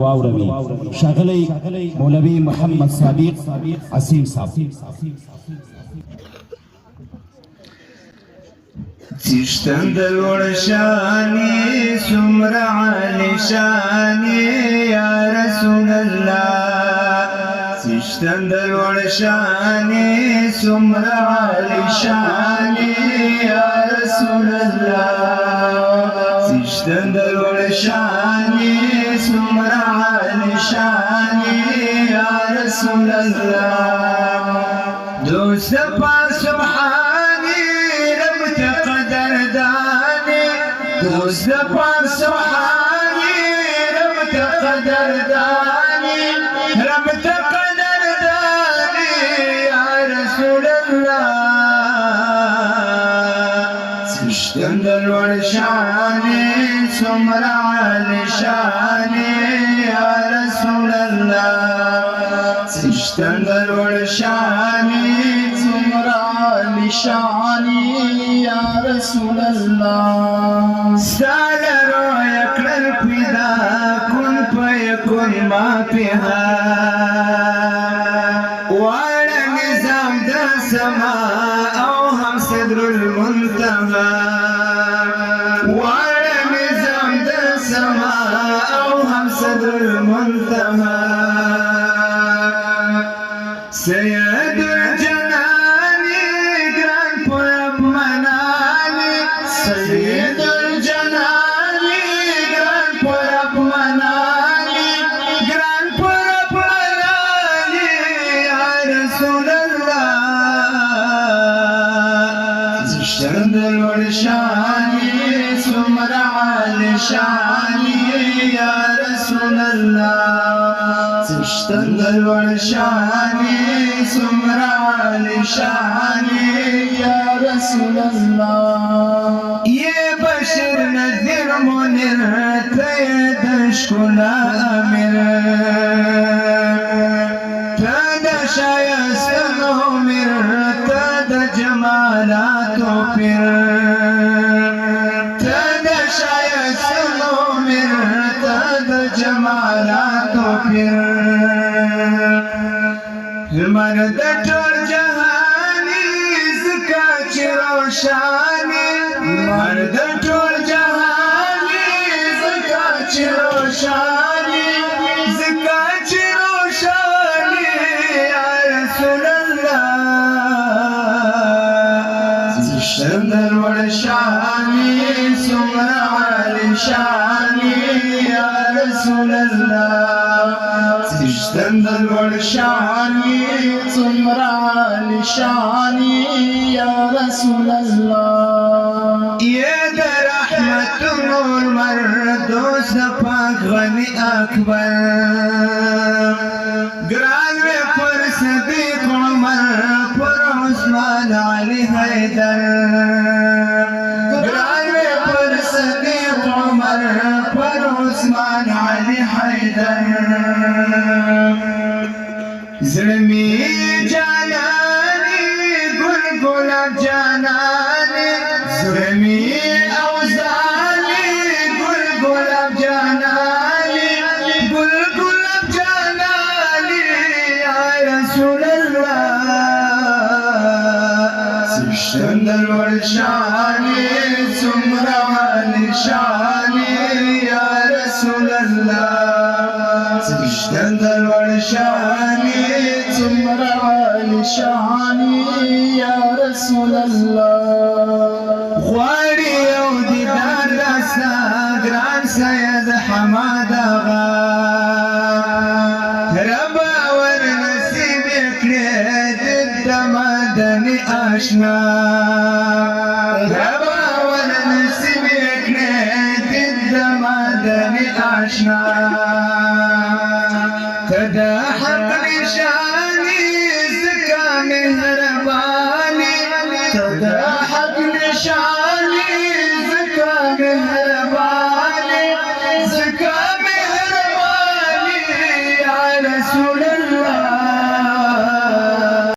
واوروي ښاغلی مولوي محمد صادق عصیم صاحب. څښتن د لوړ شانې څومره عالي شانې یا رسول الله، څښتن د لوړ شانې څومره عالي شانې یا رسول الله، څښتن د لوړ شانې څومره عالي شانې یا رسول الله. دوست پاک سبحاني رب تقدرداني، دوست پاک سبحاني رب تقدرداني، رب تقدرداني يا رسول الله. څښتن د لوړ شانې څومره عالي شانې یا رسول الله، څښتن د لوړ شانې څومره عالي شانې یا رسول الله. ستا له رویه کړل پیدا کن فیکن ما فیها، واړه نظام د سما او هم صدر المنتهى، واړه نظام د سما او هم صدر المنتهى. سید الجنانی گران پرب منانی، سید الجنانی گران پرب منانی، گران پرب منانی یا رسول الله. څښتن د لوړ شانې څومره عالي شانې یا رسول الله، څښتن د لوړ شانې څومره عالي شانې یا رسول الله. یې بشیر نذیر منیر ته یې د ښکلا امیر، ته د ښایسته عمر، ته د جمالاتو پیر، ته د ښایسته عمر، ته د جمالاتو پیر. لمر د ټول جهاني ځکه چې روښاني، لمر د ټول جهاني ځکه چې روښاني، ځکه چې روښاني یا رسول الله. څښتن د لوړ شانې څومره عالي شانې یا رسول الله، څښتن د لوړ شانې څومره عالي شانې یا رسول الله. یې د رحمتونو لمر دوست د پاک غني اکبر، ګران وې پر صدیق عمر، پر عثمان علي حیدر، ګران وې پر صدیق عمر، پر عثمان علي حیدر. زړه مې جاناني ګل ګلاب جاناني، زړه مې او ځاني ګل ګلاب جاناني، ګل ګلاب جاناني یا رسول الله. څښتن د لوړ شانې څومره عالي شانې یا رسول الله، څښتن د لوړ شانې څومره عالي شانې یا رسول الله. غواړي یو دیدار راسه ګران سید حماد آغا، ربه ور نصیب کړې د مدني آشنا، ربه ور نصیب کړې د مدني آشنا.